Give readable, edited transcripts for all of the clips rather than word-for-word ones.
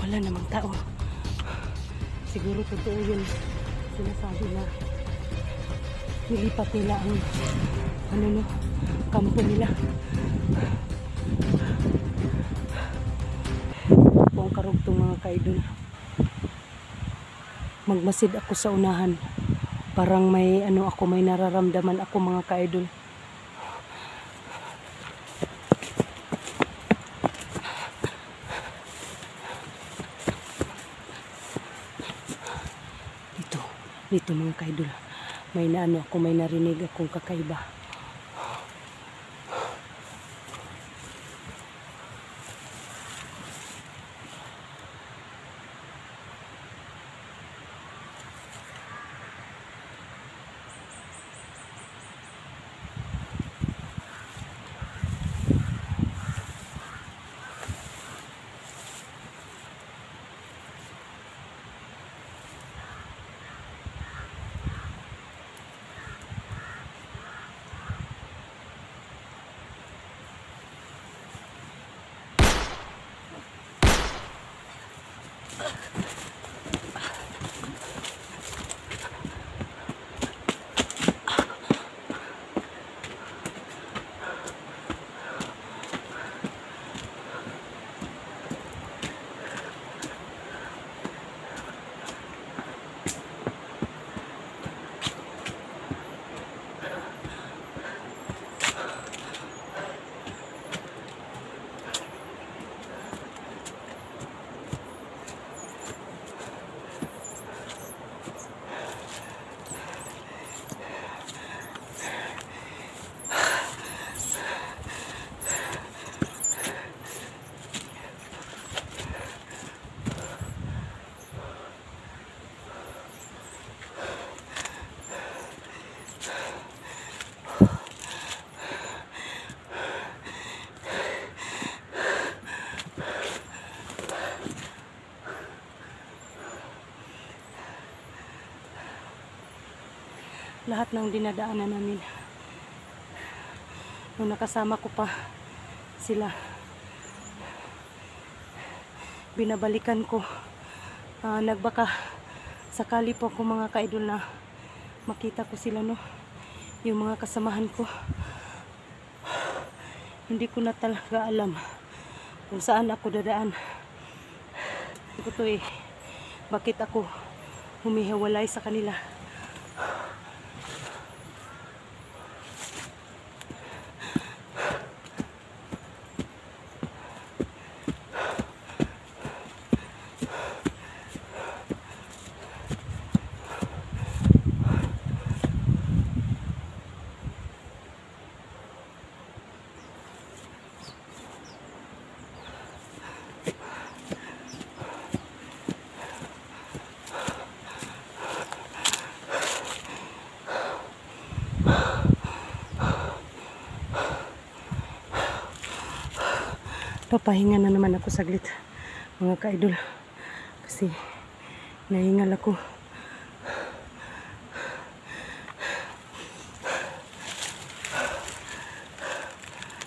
wala namang tao. Siguro totoo yun sinasabi na nilipat nila ang kampo nila. Po ang karugtong mga kaidol. Magmasid ako sa unahan. Parang may may nararamdaman ako mga kaidol. Dito mga kaidol, may may narinig akong kakaiba. Lahat ng dinadaanan namin nung nakasama ko pa sila, binabalikan ko. Nagbaka sakali po ako mga kaidol na makita ko sila, yung mga kasamahan ko. Hindi ko na talaga alam kung saan ako dadaan. Bakit ako humihiwalay sa kanila? Papahinga na naman ako saglit mga kaidol, kasi nahingal ako.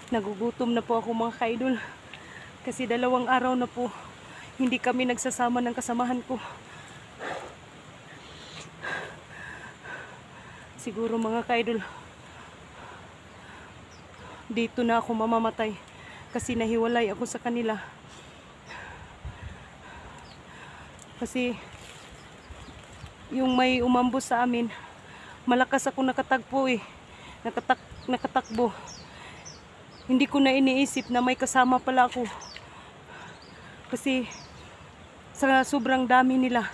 Nagugutom na po ako mga kaidol, kasi 2 araw na po hindi kami nagsasama ng kasamahan ko. Siguro mga kaidol, dito na ako mamamatay. Kasi nahiwalay ako sa kanila. Kasi yung may umambos sa amin, malakas ako nakatagpo nakatakbo. Hindi ko na iniisip na may kasama pala ako. Kasi sa sobrang dami nila,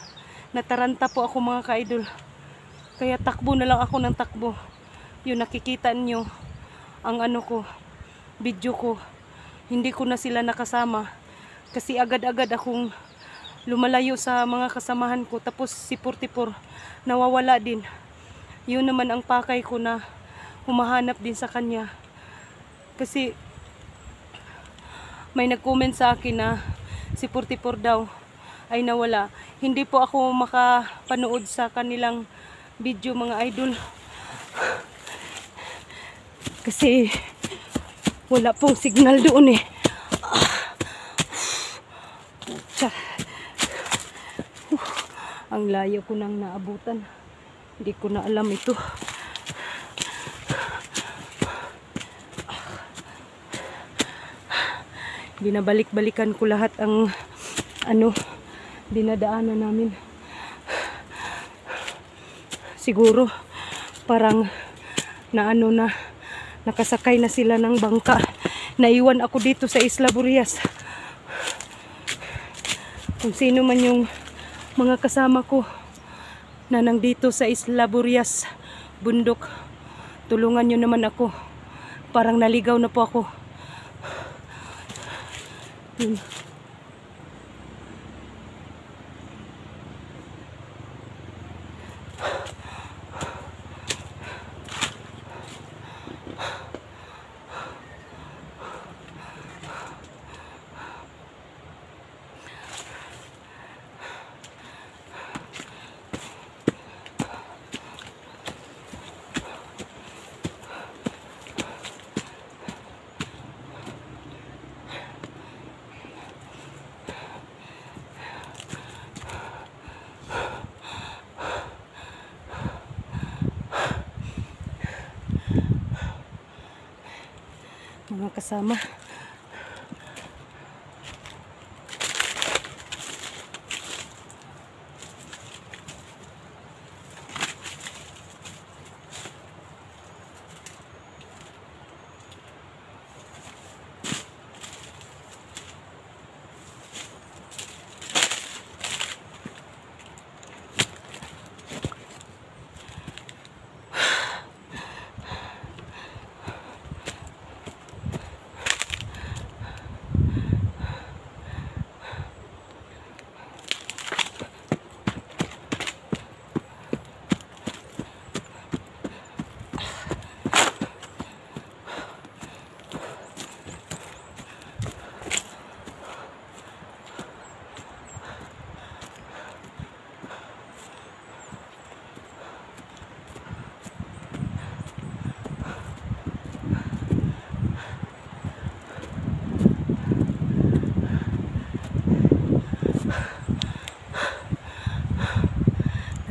nataranta po ako mga kaidol. Kaya takbo na lang ako ng takbo. Yung nakikita nyo, ang video ko. Hindi ko na sila nakasama kasi agad-agad akong lumalayo sa mga kasamahan ko. Tapos si 44 nawawala din. Yun naman ang pakay ko na humahanap din sa kanya. Kasi may nag-comment sa akin na si 44 daw ay nawala. Hindi po ako makapanood sa kanilang video mga idol. Kasi wala pong signal doon . Ang layo ko nang naabutan. Hindi ko na alam ito. Binabalik-balikan ko lahat ang dinadaanan namin. Siguro parang nakasakay na sila ng bangka. Naiwan ako dito sa Isla Burias. Kung sino man yung mga kasama ko na nandito sa Isla Burias bundok, tulungan nyo naman ako. Parang naligaw na po ako. Yun. Mga kasama,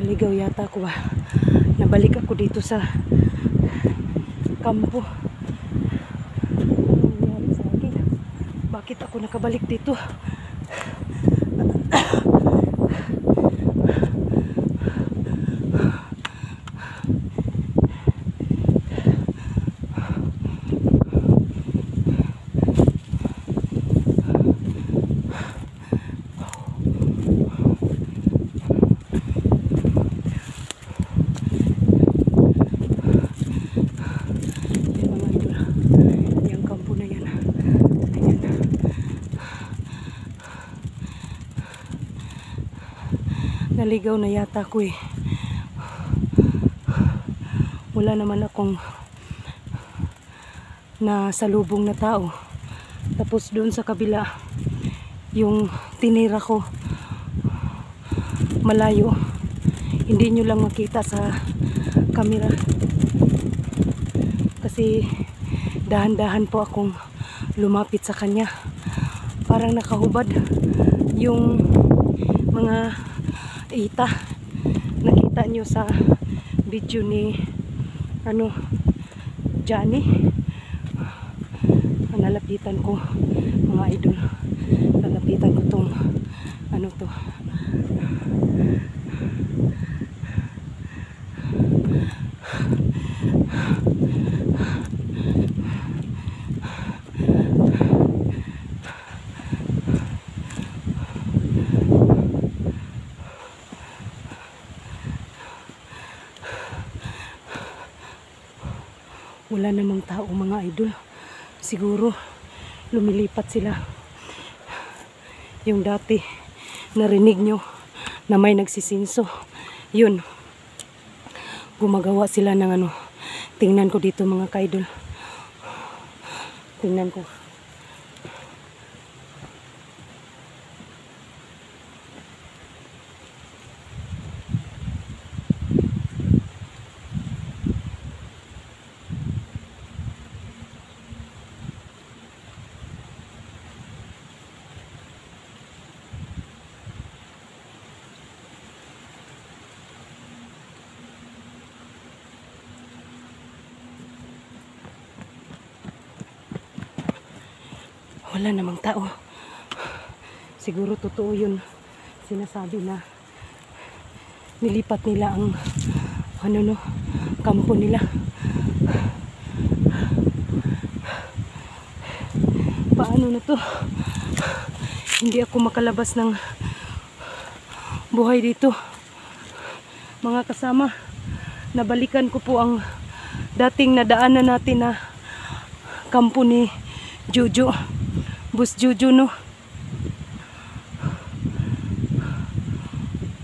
naligaw yata ako ba? Nabalik ako dito sa kampo. Ano nangyari sa akin? Bakit ako nakabalik dito? Naligaw na yata ko eh. Wala naman akong nasalubong na tao. Tapos doon sa kabila, yung tinira ko malayo. Hindi nyo lang makita sa camera. Kasi dahan-dahan po akong lumapit sa kanya. Parang nakahubad yung mga ita. Nakita nyo sa video ni Johnny. Nalapitan ko, mga idol. Nalapitan ko tong to. Wala namang tao, mga idol. Siguro lumilipat sila. Yung dati narinig nyo na may nagsisinso, yun, gumagawa sila ng tingnan ko dito, mga ka-idol. Tingnan ko. Wala namang tao. Siguro totoo yun. Sinasabi na nilipat nila ang kampo nila. Paano na to? Hindi ako makalabas ng buhay dito. Mga kasama, nabalikan ko po ang dating nadaanan natin na kampo ni Jojo. Boss Jojo, no?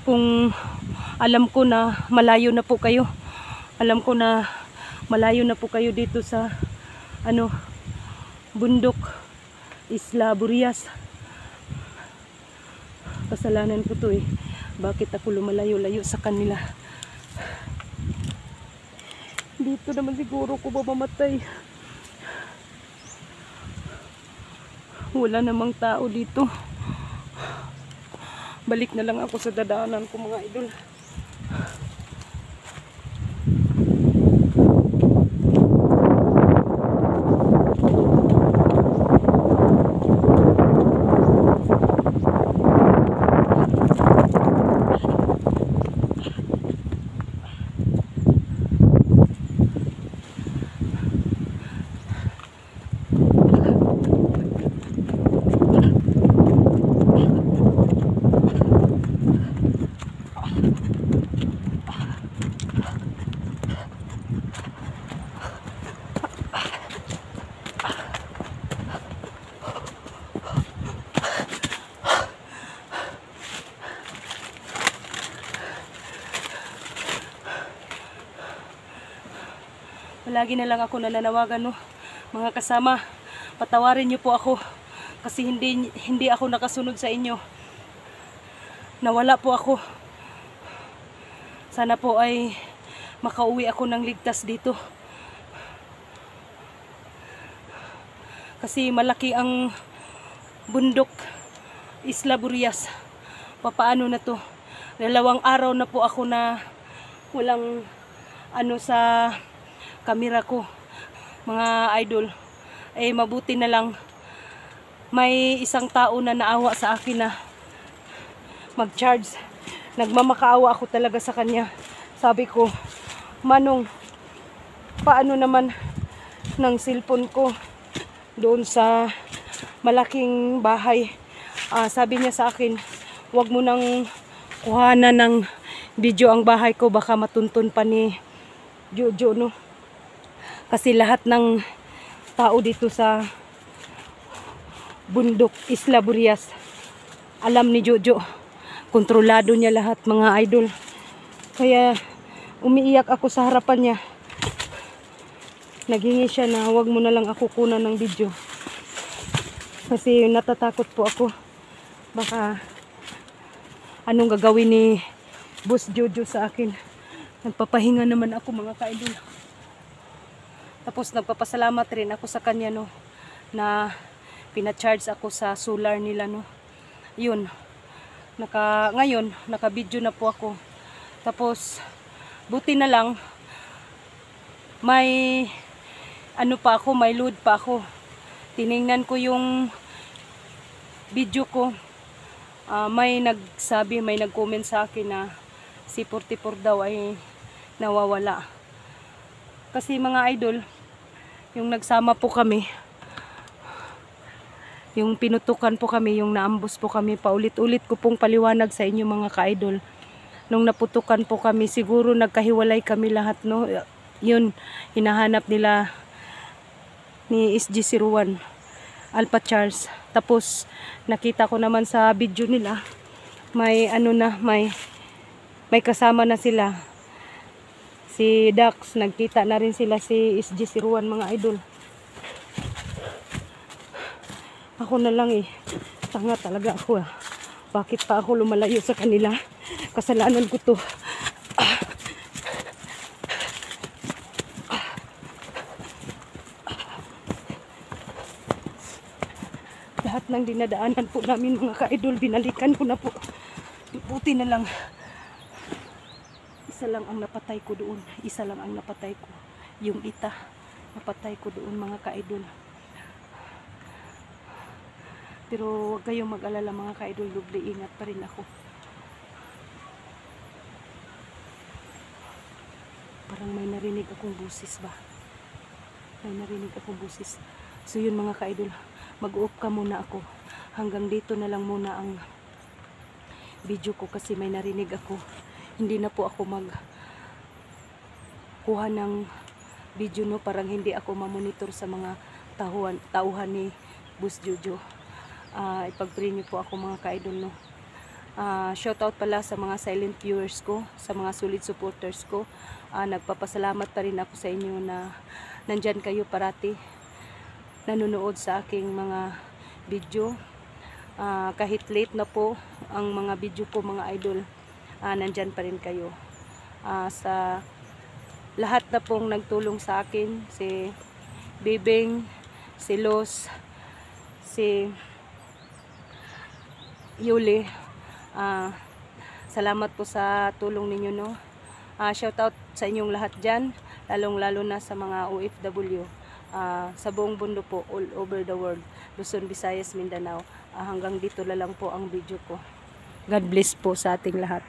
Kung alam ko na malayo na po kayo. Alam ko na malayo na po kayo dito sa bundok Isla Burias. Kasalanan ko to eh. Bakit ako lumalayo-layo sa kanila? Dito naman siguro ko mamamatay. Wala namang tao dito. Balik na lang ako sa dadaanan ko, mga idol. Palagi na lang ako nananawagan, no? Mga kasama, patawarin niyo po ako kasi hindi ako nakasunod sa inyo. Nawala po ako. Sana po ay makauwi ako ng ligtas dito. Kasi malaki ang bundok Isla Burias. Papaano na to? 2 araw na po ako na walang sa kamera ko, mga idol. Mabuti na lang may isang tao na naawa sa akin na mag-charge. Nagmamakaawa ako talaga sa kanya. Sabi ko, Manong, paano naman ng cellphone ko doon sa malaking bahay? Sabi niya sa akin, wag mo nang kuhanan ng video ang bahay ko, baka matuntun pa ni Jojo, no? Kasi lahat ng tao dito sa bundok Isla Burias, alam ni Jojo. Kontrolado niya lahat, mga idol. Kaya umiiyak ako sa harapan niya. Naghingi siya na wag mo na lang ako kunan ng video. Kasi natatakot po ako. Baka anong gagawin ni Boss Jojo sa akin. Nagpapahinga naman ako, mga ka-idol. Tapos nagpapasalamat rin ako sa kanya, no, na pina-charge ako sa solar nila, no. Yun. Ngayon, naka-video na po ako. Tapos buti na lang may may load pa ako. Tiningnan ko yung video ko. May nag-comment sa akin na si 44 daw ay nawawala. Kasi mga idol, yung nagsama po kami, yung pinutukan po kami, yung naambos po kami, paulit-ulit ko pong paliwanag sa inyo, mga ka-idol. Nung naputukan po kami, siguro nagkahiwalay kami lahat, no? Yun, hinahanap nila ni SG01 Alpha Charles. Tapos nakita ko naman sa video nila, may may kasama na sila. Si Dax, nagkita na rin sila si SG01, mga idol. Ako na lang tanga talaga ako. Bakit pa ako lumalayo sa kanila? Kasalanan ko to. Lahat ng dinadaanan po namin, mga ka-idol, binalikan ko na po. Buti na lang. Isa lang ang napatay ko doon. Isa lang ang napatay ko. Yung ita. Napatay ko doon, mga ka-idol. Pero huwag kayong mag-alala mga ka-idol, doble ingat pa rin ako. Parang may narinig akong busis ba? May narinig akong busis. So yun mga ka-idol, mag-off ka muna ako. Hanggang dito na lang muna ang video ko kasi may narinig ako. Hindi na po ako kuha ng video, no, parang hindi ako mamonitor sa mga tauhan ni Boss Jojo. Ipag-pray niyo po ako mga ka-idol, no. Shoutout pala sa mga silent viewers ko, sa mga solid supporters ko. Nagpapasalamat pa rin ako sa inyo na nandyan kayo parati nanonood sa aking mga video. Kahit late na po ang mga video ko mga idol, nandyan pa rin kayo. Sa lahat na pong nagtulong sa akin, si Bibing, si Los, si Yuli, salamat po sa tulong ninyo, no. Shoutout sa inyong lahat dyan, lalong lalo na sa mga OFW sa buong mundo po, all over the world, Luzon, Visayas, Mindanao. Hanggang dito na lang po ang video ko. God bless po sa ating lahat.